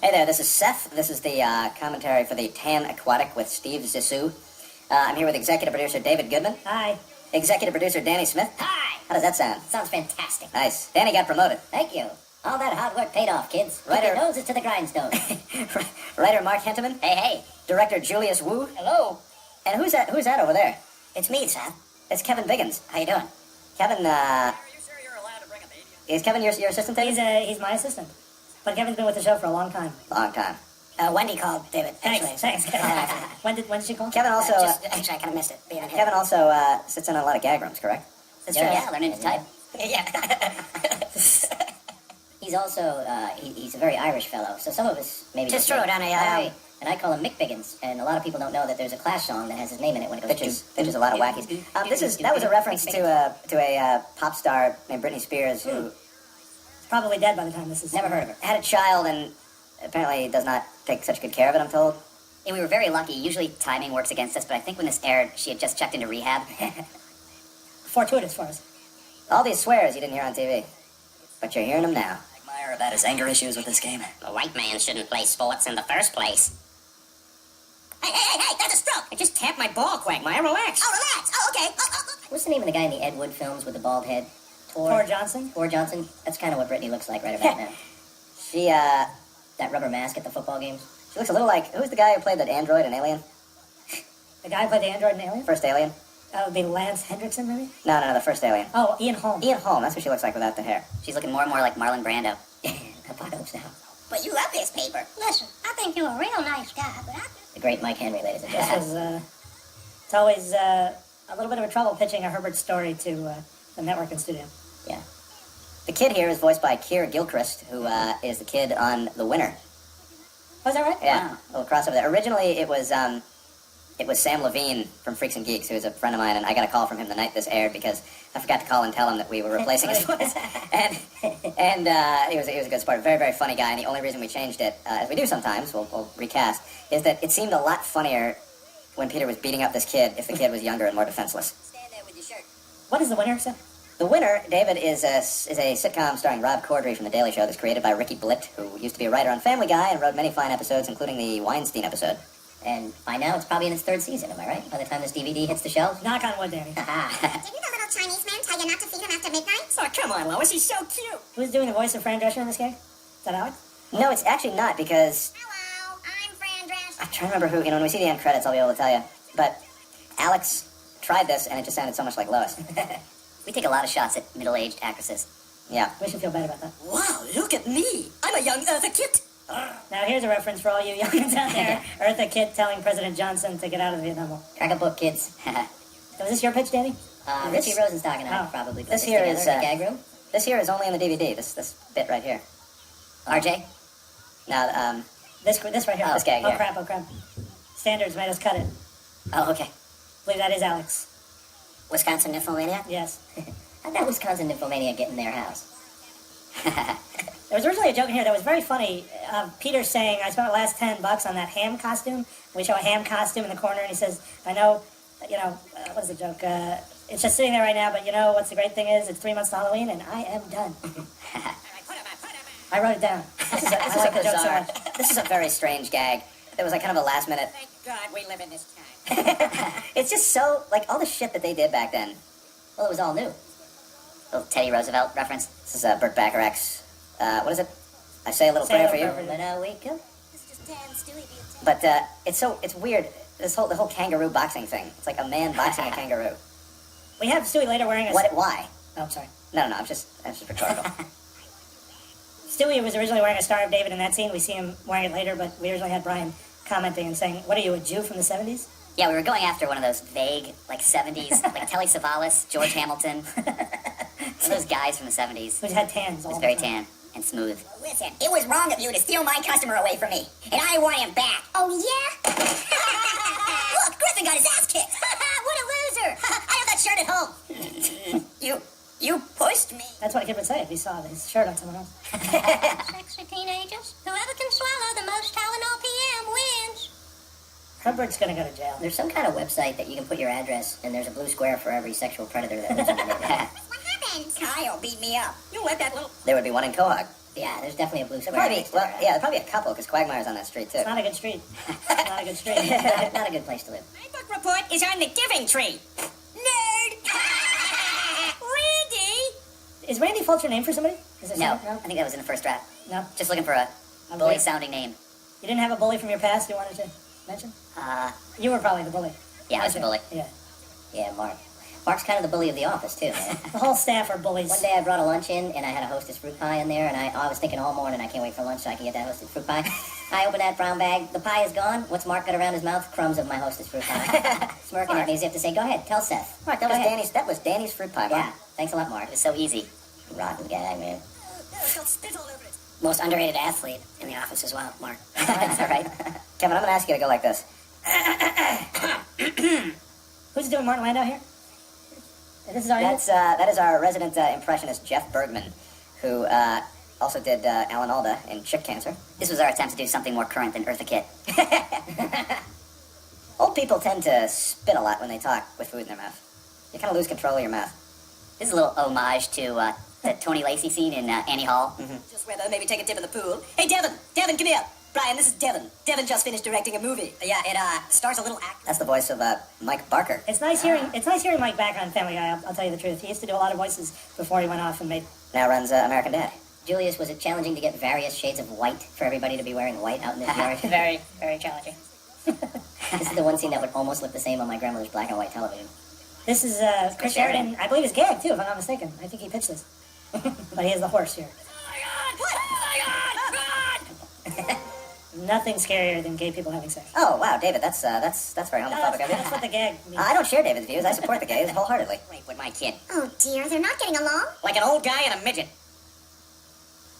Hey there, this is Seth. This is the commentary for the Tan Aquatic with Steve Zissou. I'm here with executive producer David Goodman. Hi. Executive producer Danny Smith. Hi. How does that sound? Sounds fantastic. Nice. Danny got promoted. Thank you. All that hard work paid off, kids. Keep Writer- your noses to the grindstone. Writer Mark Henteman. Hey, hey. Director Julius Wu. Hello. And who's that over there? It's me, Seth. It's Kevin Biggins. How you doing? Kevin, Are you sure you're allowed to bring a baby? is Kevin your assistant, David? He's my assistant. But Kevin's been with the show for a long time. Long time. Wendy called, David. Thanks. When did she call? Kevin also, actually, I kind of missed it. Being in Kevin also sits in on a lot of gag rooms, correct? That's true. Yeah, learning to type. Yeah. He's also, he's a very Irish fellow. So some of us maybe... Just throw it on a, And I call him Mick Biggins. And a lot of people don't know that there's a Clash song that has his name in it when it goes... There's a lot of wackies. That was a reference to a pop star named Britney Spears who Probably dead by the time this is... Never heard of her. had a child and apparently does not take such good care of it, I'm told. And we were very lucky. Usually timing works against us, but I think when this aired, she had just checked into rehab. Fortuitous for us. All these swears you didn't hear on TV, but you're hearing them now. Quagmire about his anger issues with this game. A white man shouldn't play sports in the first place. Hey, that's a stroke! I just tapped my ball, Quagmire. Relax. Oh, relax! Oh, okay. What's the name of the guy in the Ed Wood films with the bald head? Tor Johnson? Tor Johnson? That's kind of what Brittany looks like right about now. She That rubber mask at the football games. she looks a little like, who's the guy who played that android in Alien? The guy who played the android in Alien? First Alien? That would be Lance Hendrickson, maybe? No, the first Alien. Oh, Ian Holm. Ian Holm, that's what she looks like without the hair. She's looking more and more like Marlon Brando. Apocalypse Now. But you love this paper. Listen, I think you're a real nice guy, but The great Mike Henry, ladies and This gentlemen. was, it's always a little bit of a trouble pitching a Herbert story to the network and studio. Yeah. The kid here is voiced by Keir Gilchrist, who is the kid on The Winner. Oh, is that right? Yeah, a little crossover there. Originally, it was Sam Levine from Freaks and Geeks, who was a friend of mine, and I got a call from him the night this aired because I forgot to call and tell him that we were replacing his voice. And he was a good sport, very, very funny guy, and the only reason we changed it, as we do sometimes, we'll recast, is that it seemed a lot funnier when Peter was beating up this kid if the kid was younger and more defenseless. Stand there with your shirt. What is The Winner, Seth? The Winner, David, is a sitcom starring Rob Corddry from The Daily Show that's created by Ricky Blitt, who used to be a writer on Family Guy and wrote many fine episodes, including the Weinstein episode. And by now, it's probably in its third season, am I right? By the time this DVD hits the shelves? Knock on wood, Danny. Didn't the little Chinese man tell you not to feed him after midnight? Oh, come on, Lois, he's so cute. Who's doing the voice of Fran Drescher in this game? Is that Alex? No, it's actually not, because Hello, I'm Fran Drescher. I'm trying to remember who, when we see the end credits, I'll be able to tell you. But Alex tried this, and it just sounded so much like Lois. We take a lot of shots at middle-aged actresses. Yeah. We should feel bad about that. Wow, look at me. I'm a young Eartha Kitt. Now, here's a reference for all you youngins out there. Eartha Kitt telling President Johnson to get out of the Vietnam War. Crack a book, kids. Was this your pitch, Danny? Richie Rosenstock and I Oh. probably put This this here together is, in a gag room. This here is only on the DVD, this bit right here. RJ? Now, This right here. This gag Oh, here. crap. Standards made us cut it. Oh, okay. I believe that is Alex. Wisconsin Nymphomaniac? Yes. How'd that Wisconsin Nymphomaniac get in their house? There was originally a joke in here that was very funny. Peter saying, I spent the last $10 on that ham costume. We show a ham costume in the corner, and he says, I know, what is the joke? It's just sitting there right now, but you know what's the great thing is? It's 3 months to Halloween, and I am done. I wrote it down. I like the joke so much. This is a very strange gag. It was like kind of a last minute. Thank God we live in this time. It's just so, like, all the shit that they did back then. Well, it was all new. Little Teddy Roosevelt reference. This is Burt Bacharach's, what is it? I say a little Say a prayer for little you. prayer for When I wake up. This is just Dan Stewie being But it's weird. The whole kangaroo boxing thing. It's like a man boxing a kangaroo. We have Stewie later wearing a... Why? Oh, I'm sorry. No, I'm just rhetorical. Stewie was originally wearing a Star of David in that scene. We see him wearing it later, but we originally had Brian commenting and saying, what are you, a Jew from the 70s? Yeah, we were going after one of those vague, like 70s, like Telly Savalas, George Hamilton. One of those guys from the 70s. Who had tans all He was the very time. tan and smooth. Listen, it was wrong of you to steal my customer away from me, and I want him back. Oh, yeah? Look, Griffin got his ass kicked. What a loser. I have that shirt at home. You pushed me. That's what a kid would say if he saw his shirt on someone else. sexy teenagers. Whoever can swallow the most Tylenol PM wins. Herbert's gonna go to jail. There's some kind of website that you can put your address, and there's a blue square for every sexual predator that lives in the neighborhood. What happened? Kyle beat me up. You let that little... There would be one in Quahog. Yeah, there's definitely a blue square. Probably, next to well, there. yeah, probably a couple, because Quagmire's on that street, too. It's not a good street. It's not a good street. Not a good place to live. My book report is on the giving tree. Nerd! Randy! Is Randy Fulcher named for somebody? Is there No, somebody- I think that was in the first draft. No? Just looking for a Okay. bully-sounding name. You didn't have a bully from your past you wanted to mention? You were probably the bully. Yeah, I was the bully. Yeah. Yeah, Mark. Mark's kind of the bully of the office, too, man. The whole staff are bullies. One day I brought a lunch in, and I had a Hostess fruit pie in there, and I was thinking all morning I can't wait for lunch so I can get that Hostess fruit pie. I open that brown bag, the pie is gone. What's Mark got around his mouth? Crumbs of my Hostess fruit pie. Smirking at me as if to say, go ahead, tell Seth. Mark, Go ahead. that was Danny's fruit pie, Mark. Yeah, thanks a lot, Mark. It was so easy. Rotten guy, man. It's got spit all over it. Most underrated athlete in the office as well, Mark. That's all right. Kevin, I'm going to ask you to go like this. Who's doing Martin Landau here? This is our That is our resident impressionist, Jeff Bergman, who also did Alan Alda in Chick Cancer. This was our attempt to do something more current than Eartha Kitt. Old people tend to spit a lot when they talk with food in their mouth. You kind of lose control of your mouth. This is a little homage to the Tony Lacey scene in Annie Hall. Just weather, maybe take a dip in the pool. Hey, Devin! Devin, come here! Brian, this is Devin. Devin just finished directing a movie. Yeah, it stars a little act. That's the voice of Mike Barker. It's nice hearing Mike back on Family Guy. I'll tell you the truth. He used to do a lot of voices before he went off and made. Now runs American Dad. Julius, was it challenging to get various shades of white for everybody to be wearing white out in this yard? Very, very challenging. This is the one scene that would almost look the same on my grandmother's black and white television. This is Chris Sheridan. I believe it's gag too, if I'm not mistaken. I think he pitched this, but he has the horse here. Nothing scarier than gay people having sex. Oh wow, David, that's very homophobic of you. That's what the gag means. I don't share David's views. I support the gays wholeheartedly. Rape with my kid. Oh dear, they're not getting along. Like an old guy and a midget.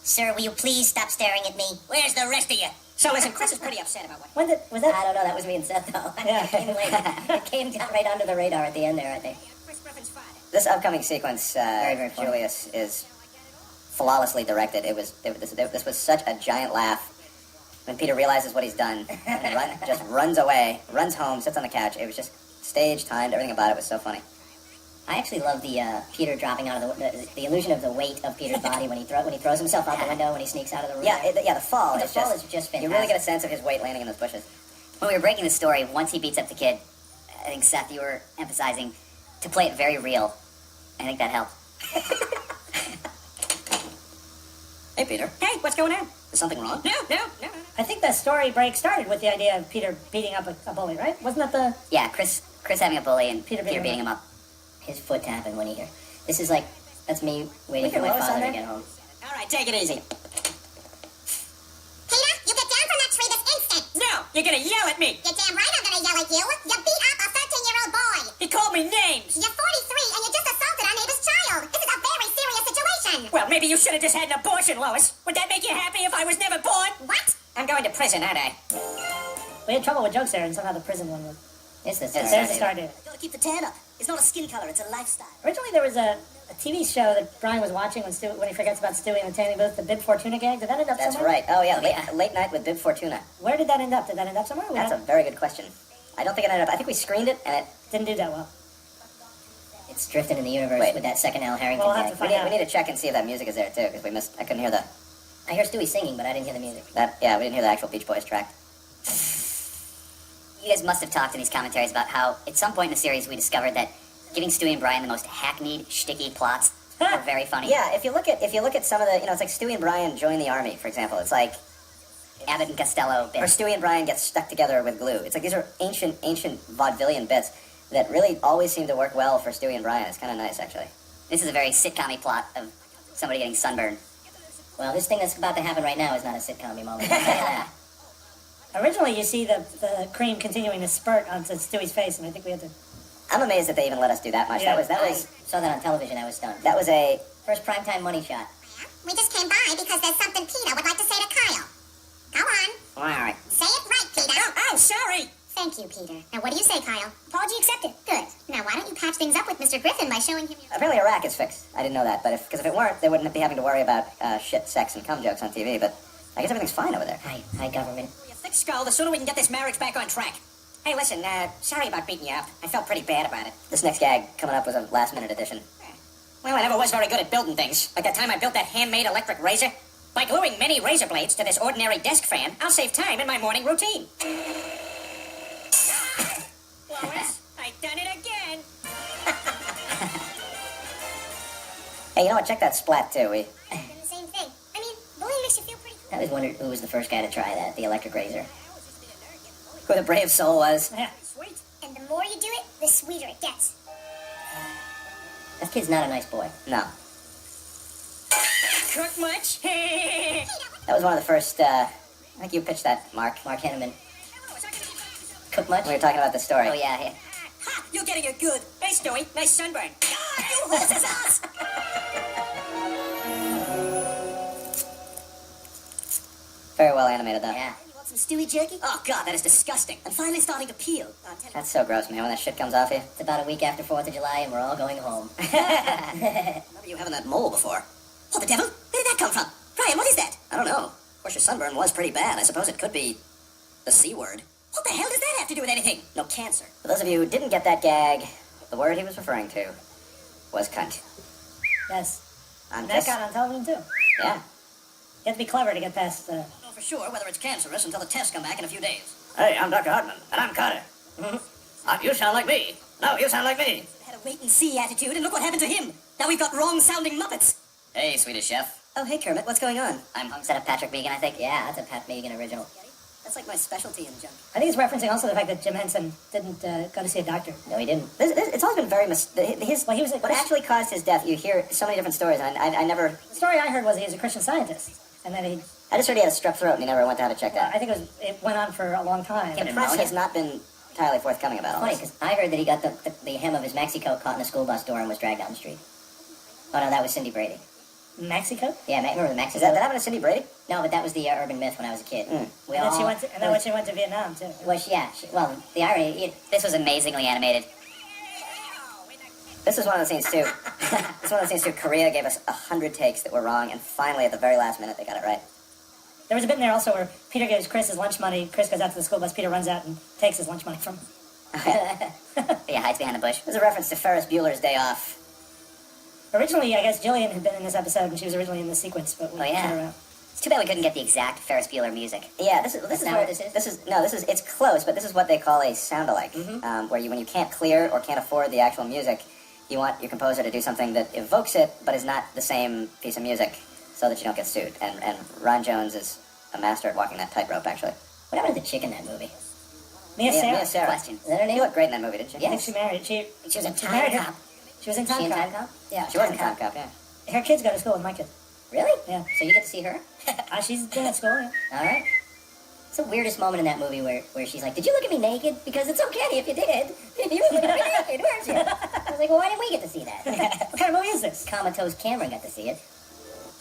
Sir, will you please stop staring at me? Where's the rest of you? So listen, Chris is pretty upset about what... Was I that? don't know, that was me and Seth, though. Yeah. It came late. It came down right under the radar at the end there, I think. Chris Griffin's father. This upcoming sequence, very funny. Julius, is flawlessly directed. This was such a giant laugh when Peter realizes what he's done and just runs away, runs home, sits on the couch. It was just stage timed. Everything about it was so funny. I actually love the Peter dropping out of the illusion of the weight of Peter's body when he throws himself out the window when he sneaks out of the room. Yeah, the fall. The is fall just, is just you fantastic. really get a sense of his weight landing in those bushes. When we were breaking the story, once he beats up the kid, I think, Seth, you were emphasizing to play it very real. I think that helped. Hey, Peter. Hey, what's going on? Is something wrong? No. I think the story break started with the idea of Peter beating up a bully, right? Wasn't that the? Yeah, Chris having a bully and Peter Peter beating beating him up. His foot tapping when he hears. This is like, that's me waiting We for can my Lois father on to there? get home. All right, take it easy. Peter, you get down from that tree this instant. No, you're gonna yell at me. You're damn right I'm gonna yell at you. You beat up a 13-year-old boy. He called me names. You're 43 and you just assaulted our neighbor's child. This is a very serious situation. Well, maybe you should have just had an abortion, Lois. Would that make you happy if I was never born? What? I'm going to prison, aren't I? We had trouble with jokes there, and somehow the prison one was. It's the There's the start, David. Gotta keep the tan up. It's not a skin color, it's a lifestyle. Originally, there was a TV show that Brian was watching when he forgets about Stewie in the tanning booth, the Bib Fortuna gag. Did that end up That's somewhere? right. Oh yeah, late night with Bib Fortuna. Where did that end up? Did that end up somewhere? That's a very good question. I don't think it ended up. I think we screened it and it. Didn't do that well. It's drifting in the universe Wait. with that second Al Harrington We'll have to gag. find We out. need to check and see if that music is there too, because we missed. I couldn't hear the. I hear Stewie singing, but I didn't hear the music. Yeah, we didn't hear the actual Beach Boys track. You guys must have talked in these commentaries about how at some point in the series we discovered that giving Stewie and Brian the most hackneyed, shticky plots were very funny. Yeah, if you look at some of the, it's like Stewie and Brian join the army, for example. It's like, Abbott and Costello or bits. Stewie and Brian get stuck together with glue. It's like these are ancient vaudevillian bits that really always seem to work well for Stewie and Brian. It's kind of nice, actually. This is a very sitcom-y plot of somebody getting sunburned. Well, this thing that's about to happen right now is not a sitcom-y moment. Originally, you see the cream continuing to spurt onto Stewie's face, and I think we had to. I'm amazed that they even let us do that much. Yeah. That was Saw that on television, I was stunned. that was a. First primetime money shot. We just came by because there's something Peter would like to say to Kyle. Go on. All right. Say it right, Peter. Oh, sorry. Thank you, Peter. Now, what do you say, Kyle? Apology accepted. Good. Now, why don't you patch things up with Mr. Griffin by showing him your... Apparently Iraq is fixed. I didn't know that, but if it weren't, they wouldn't be having to worry about shit, sex, and cum jokes on TV. But I guess everything's fine over there. Hi, government. Your thick skull, the sooner we can get this marriage back on track. Hey, listen, sorry about beating you up. I felt pretty bad about it. This next gag coming up was a last-minute addition. Well, I never was very good at building things. Like that time I built that handmade electric razor. By gluing many razor blades to this ordinary desk fan, I'll save time in my morning routine. Lois, I've done it again. Hey, you know what? Check that splat, too. Done the same thing. I mean, bullying makes you feel pretty I always wondered who was the first guy to try that, the electric razor. Who the brave soul was. Yeah. Sweet. And the more you do it, the sweeter it gets. That kid's not a nice boy. No. Cook much? That was one of the first, I think you pitched that, Mark, Mark Henneman. Cook much? when we were talking about the story. Oh, yeah, yeah. Ha! You're getting it good. Hey, Stewie, nice sunburn. Ah, you horse's ass! Very well animated, though. Yeah. You want some Stewie jerky? Oh, God, that is disgusting. I'm finally starting to peel. That's so gross, man, when that shit comes off you. It's about a week after 4th of July, and we're all going home. Remember you having that mole before? Oh, the devil? Where did that come from? Brian, what is that? I don't know. Of course, your sunburn was pretty bad. I suppose it could be the C word. What the hell does that have to do with anything? No cancer. For those of you who didn't get that gag, the word he was referring to was cunt. Yes. I'm And that just, got on television, too. yeah. You have to be clever to get past... I don't know for sure whether it's cancerous until the tests come back in a few days. Hey, I'm Dr. Hartman, and I'm Carter. You sound like me. No, you sound like me. Had a wait-and-see attitude, and look what happened to him. Now we've got wrong-sounding Muppets. Hey, Swedish chef. Oh, hey, Kermit, what's going on? Is that a Patrick Megan, I think? Yeah, that's a Pat Megan original. That's like my specialty in junk. I think it's referencing also the fact that Jim Henson didn't go to see a doctor. No, he didn't. It's always been very Well, he was what actually caused his death. You hear so many different stories, and I never. The story I heard was he was a Christian Scientist, and then he... I just heard he had a strep throat, and he never went to have to check that. I think it went on for a long time. The press has not been entirely forthcoming about all Funny, this. because I heard that he got the hem of his maxi coat caught in a school bus door and was dragged down the street. Oh, no, that was Cindy Brady. Mexico? Yeah, remember the maxi Is coat? that happened to Cindy Brady? No, but that was the urban myth when I was a kid. We And then she went to, and then when she went to Vietnam, too. Well, well, the irony... This was amazingly animated. This is one of the scenes too. This is one of the scenes too. Korea gave us 100 takes that were wrong, and finally at the very last minute they got it right. There was a bit in there also where Peter gives Chris his lunch money. Chris goes out to the school bus. Peter runs out and takes his lunch money from him. Yeah, hides behind the bush. There's a reference to Ferris Bueller's Day Off. Originally, I guess Jillian had been in this episode, and she was originally in the sequence, but we Oh, yeah. cut her out. It's too bad we couldn't get the exact Ferris Bueller music. Yeah, this is not where what this is? It's close, but this is what they call a sound-alike, where when you can't clear or can't afford the actual music, you want your composer to do something that evokes it, but is not the same piece of music, so that you don't get sued. And Ron Jones is a master at walking that tightrope, actually. What happened to the chick in that movie? Mia Sarah. Mia Sarah. Question. Is that her She name? looked great in that movie, didn't she? I think she married. She was in Time married her- Cop. She was in She Time in Cop. Time Cop? Yeah, She was in Time Cop, yeah. Her kids go to school with my kids. Really? Yeah. So you get to see her? She's been at school, yeah. All right. It's the weirdest moment in that movie where she's like, did you look at me naked? Because it's okay if you did. You were looking at me naked, weren't you? I was like, well, why didn't we get to see that? What kind of movie is this? Comatose Cameron got to see it.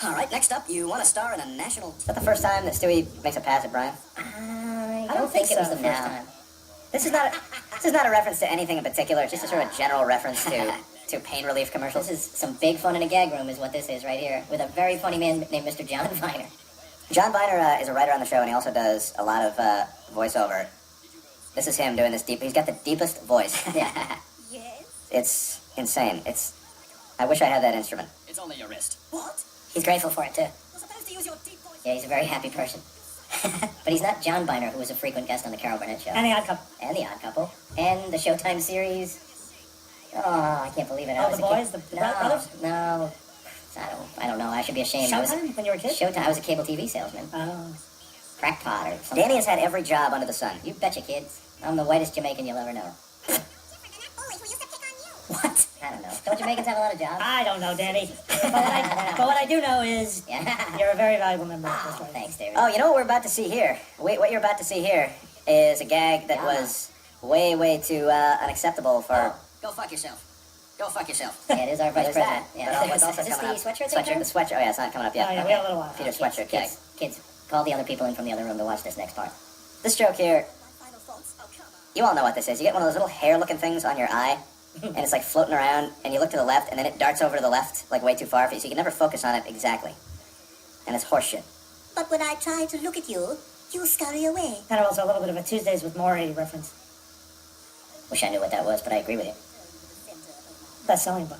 All right, next up, you want to star in a national... Is that the first time that Stewie makes a pass at Brian? I don't think it was so, the first no. time. This is not a reference to anything in particular. It's just a sort of general reference to pain relief commercials. This is some big fun in a gag room is what this is right here, with a very funny man named Mr. John Viner. John Viner is a writer on the show, and he also does a lot of voiceover. This is him doing this deep. He's got the deepest voice. Yeah. Yes? It's insane. I wish I had that instrument. It's only your wrist. What? He's grateful for it, too. You're supposed to use your deep voice. Yeah, he's a very happy person. But he's not John Viner, who was a frequent guest on the Carol Burnett Show. And the Odd Couple. And The Odd Couple. And the Showtime series. Oh, I can't believe it. I Oh, was the a kid- boys? The no, brothers? No. I don't know. I should be ashamed. Showtime? When you were a kid? Showtime. I was a cable TV salesman. Oh. Crackpot or something. Danny has had every job under the sun. You betcha, kids. I'm the whitest Jamaican you'll ever know. What? I don't know. Don't Jamaicans have a lot of jobs? I don't know, Danny. But what I do know is Yeah. you're a very valuable member of this Oh, right? thanks, David. Oh, you know what we're about to see here? Wait, what you're about to see here is a gag that Yeah. was way too unacceptable for. Oh, go fuck yourself. Go fuck yourself. Yeah, it is our vice There's president. that. Yeah. But what's Is also this the coming up? sweatshirt? The thing? sweatshirt. Oh yeah, it's not coming up yet. Oh, yeah, we have a little while. Peter's Kids, sweatshirt gag. kids, call the other people in from the other room to watch this next part. This joke here, Final thoughts? Oh, come on. you all know what this is. You get one of those little hair-looking things on your eye, and it's like floating around, and you look to the left, and then it darts over to the left, like way too far for you, so you can never focus on it exactly. And it's horseshit. But when I try to look at you, you scurry away. Kind of also a little bit of a Tuesdays with Maury reference. Wish I knew what that was, but I agree with you. Best-selling book.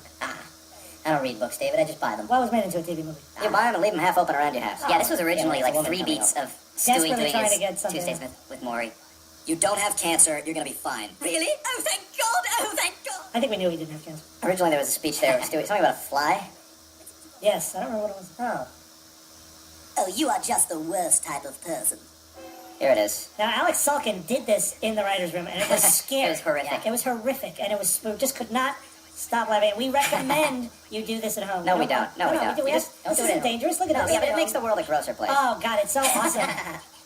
I don't read books, David. I just buy them. Well, it was made into a TV movie. You buy them and leave them half open around your house. Yeah, this was originally Yeah, it's a like woman 3 coming beats up. of Stewie Desperately doing trying his to get something. Tuesdays with Maury. You don't have cancer. You're gonna be fine. Really? Oh, thank God! Oh, thank God! I think we knew he didn't have cancer. Originally, there was a speech there with Stewie, something about a fly. Yes, I don't remember what it was. Oh. Oh, you are just the worst type of person. Here it is. Now, Alex Sulkin did this in the writer's room, and it was scary. It was horrific. It was horrific, and we just could not stop laughing. We recommend you do this at home. No, we don't. No, we don't. We You have, just don't this do it isn't at home. dangerous. Look at No, this. yeah, but it makes the world a grosser place. Oh, God, it's so awesome.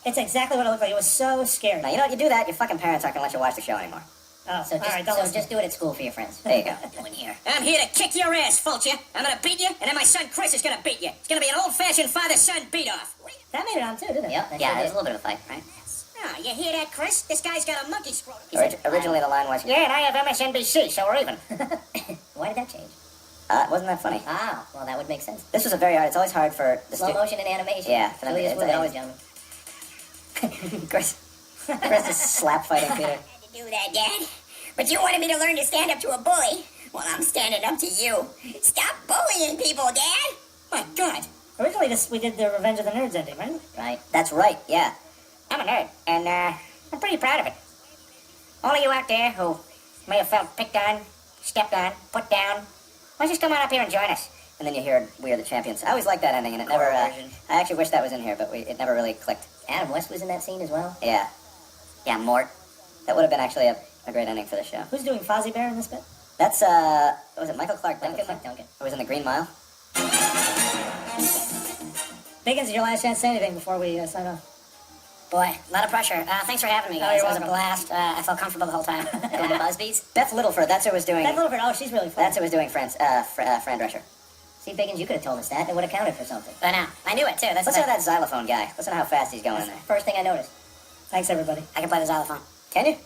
It's exactly what it looked like. It was so scary. Now, you know what? You do that, your fucking parents aren't gonna let you watch the show anymore. Oh, So just, all right, don't listen. just do it at school for your friends. There you go. Doing here. I'm here to kick your ass, Fulcher. I'm gonna beat you, and then my son Chris is gonna beat you. It's gonna be an old-fashioned father-son beat-off. That made it on, too, didn't it? Yep. that Yeah, sure it was a did. little bit of a fight, right? Ah, you hear that, Chris? This guy's got a monkey scroll. Originally, the line was, yeah, and I have MSNBC, so we're even. Why did that change? Wasn't that funny? Ah, well, that would make sense. This was a very hard, it's always hard for the Slow motion and animation. Yeah, for them to- Julius it's Wood, always- ladies and gentlemen. Chris is slap fighting Peter. I had to do that, Dad. But you wanted me to learn to stand up to a bully. Well, I'm standing up to you. Stop bullying people, Dad. My God. Originally, we did the Revenge of the Nerds ending, right? Right. That's right, yeah. I'm a nerd, and I'm pretty proud of it. All of you out there who may have felt picked on, stepped on, put down, why don't you just come on up here and join us? And then you hear We Are the Champions. I always liked that ending, and it never, I actually wish that was in here, but it never really clicked. Adam West was in that scene as well. Yeah, Yeah, Mort. that would have been actually a great ending for the show. Who's doing Fozzie Bear in this bit? That's, was it Michael Clark Duncan? Duncan. Who was in the Green Mile? Biggins, your last chance to say anything before we sign off. Boy, a lot of pressure. Thanks for having me, Oh, guys. you're It was a welcome. blast. I felt comfortable the whole time. Going to Busby's. Beth Littleford, that's who was doing, Beth Littleford, oh, she's really fun. that's who was doing Fran Drescher. See, Biggins, you could have told us that. It would have counted for something. But now, I knew it, too. That's Listen the to that xylophone guy. Listen to how fast he's going in there. First thing I noticed. Thanks, everybody. I can play the xylophone. Can you?